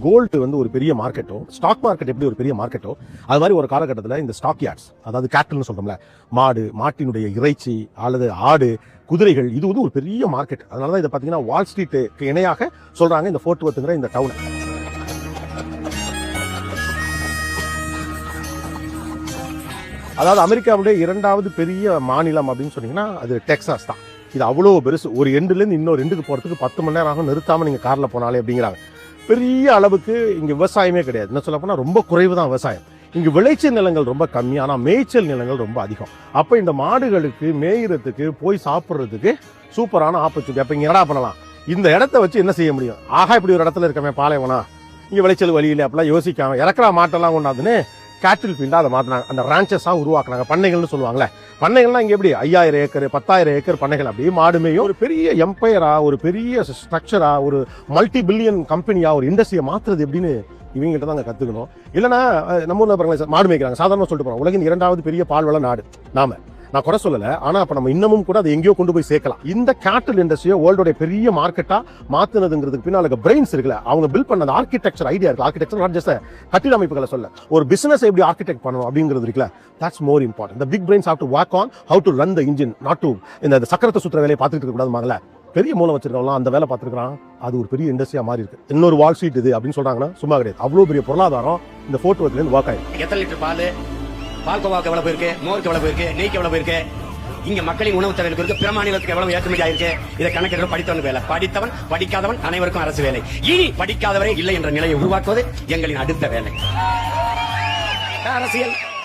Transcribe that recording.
Gold வந்து ஒரு பெரிய மார்க்கெட்டோ, ஸ்டாக் மார்க்கெட் எப்படி ஒரு பெரிய மார்க்கெட்டோ, அது மாதிரி ஒரு காலகட்டத்தில் இந்த ஸ்டாக் யார்ட்ஸ், அதாவது கேட்டல்னு சொல்றோம்ல, மாடு, மாட்டினுடைய இறைச்சி அல்லது ஆடு, குதிரைகள், இது வந்து ஒரு பெரிய மார்க்கெட். அதனாலதான் இதை பாத்தீங்கன்னா வால் ஸ்ட்ரீட்டுக்கு இணையாக சொல்றாங்க இந்த ஃபோர்ட் வர்த்ங்கிற இந்த டவுன். அதாவது அமெரிக்காவுடைய 2வது பெரிய மாநிலம் அப்படின்னு சொன்னீங்கன்னா அது டெக்சாஸ் தான். இது அவ்வளோ பெருசு. ஒரு எண்டுலேருந்து இன்னொரு எண்டுக்கு போகிறதுக்கு 10 மணி நேரம் ஆகும் நிறுத்தாமல் நீங்கள் காரில் போனாலே அப்படிங்கிறாங்க. பெரிய அளவுக்கு இங்கே விவசாயமே கிடையாது. என்ன சொல்ல போனால் ரொம்ப குறைவு தான் விவசாயம். இங்கு விளைச்சல் நிலங்கள் ரொம்ப கம்மி, ஆனால் மேய்ச்சல் நிலங்கள் ரொம்ப அதிகம். அப்போ இந்த மாடுகளுக்கு மேய்கிறதுக்கு போய் சாப்பிட்றதுக்கு சூப்பரான ஆப்பர்ச்சுனிட்டி. அப்போ இங்கே என்னடா பண்ணலாம், இந்த இடத்த வச்சு என்ன செய்ய முடியும், ஆகா இப்படி ஒரு இடத்துல இருக்கமே பாலைவனா, இங்கே விளைச்சல் வழியில் அப்படிலாம் யோசிக்காம இறக்குற மாட்டெல்லாம் கொண்டாந்துன்னு கேட்டில் ஃபீல்டாக அதை மாற்றினாங்க. அந்த ரான்ச்சஸாக உருவாக்குனாங்க. பண்ணைகள்னு சொல்லுவாங்களே, பண்ணைகள்லாம் இங்கே எப்படி 5000 ஏக்கர் 10,000 ஏக்கர் பண்ணைகள் அப்படியே மாடுமையும் ஒரு பெரிய எம்பையரா, ஒரு பெரிய ஸ்ட்ரக்சரா, ஒரு மல்டி பில்லியன் கம்பெனியா ஒரு இண்டஸ்ட்ரியை மாற்றுறது எப்படின்னு இவங்ககிட்ட தான் கற்றுக்கணும். இல்லைன்னா நம்ம ஊரில் பாருங்களேன், மாடு மேய்க்கிறாங்க. சாதாரணமாக சொல்லிட்டு போகிறோம், உலகின் 2வது பெரிய பால்வள நாடு நான் குறை சொல்லலை, ஆனால் அப்போ நம்ம இன்னமும் கூட அதை எங்கேயோ கொண்டு போய் சேர்க்கலாம். இந்த கேட்டில் இண்டஸ்ட்ரியை வேர்ல்டோட பெரிய மார்க்கெட்டாக மாற்றினதுங்கிறதுக்கு பின்னால் பிரெயின்ஸ் இருக்குல்ல, அவங்க பில்ட் பண்ண அந்த ஆர்கிடெக்சர் ஐடியா இருக்கு. ஆர்கிடெக்சர் நாட் ஜஸ்ட் கட்டிட அமைப்புகளை சொல்ல, ஒரு பிசினஸ் எப்படி ஆர்கிடெக்ட் பண்ணணும் அப்படிங்கிறது இருக்குல்ல, that's more important. The big brains have to work on how to run the engine, not to இந்த சக்கரத்தை சுற்றுற வேலையை பார்த்துட்டு இருக்க கூடாதுமாங்களே. பெரிய மூலம் வச்சிருக்கவங்களாம் அந்த வேலை பார்த்துருக்கான். அது ஒரு பெரிய இண்டஸ்ட்ரியா மாறி இருக்கு. இன்னொரு வால் ஸ்ட்ரீட் இது அப்படின்னு சொல்றாங்கன்னா சும்மா கிடையாது. அவ்வளோ பெரிய பொருளாதாரம் இந்த ஃபோர்ட் வர்த்லேருந்து ஒர்க் ஆயிருக்கு. எத்தனை லிட்டர் பால் கோவாக்கு எவ்வளவு போயிருக்கு, மோருக்கு எவ்வளவு போயிருக்கு, நெய்க்கு எவ்வளவு போயிருக்கு, இங்க மக்களின் உணவு தேவைகளுக்கு இருக்கு, பிற மாநிலத்துக்கு எவ்வளவு ஏற்றுமதி ஆயிருக்கு. இதை கணக்கிட படித்தவன் வேலை, படித்தவன் படிக்காதவன் அனைவருக்கும் அரசு வேலை. இனி படிக்காதவரே இல்லை என்ற நிலையை உருவாக்குவது எங்களின் அடுத்த வேலை. அரசியல்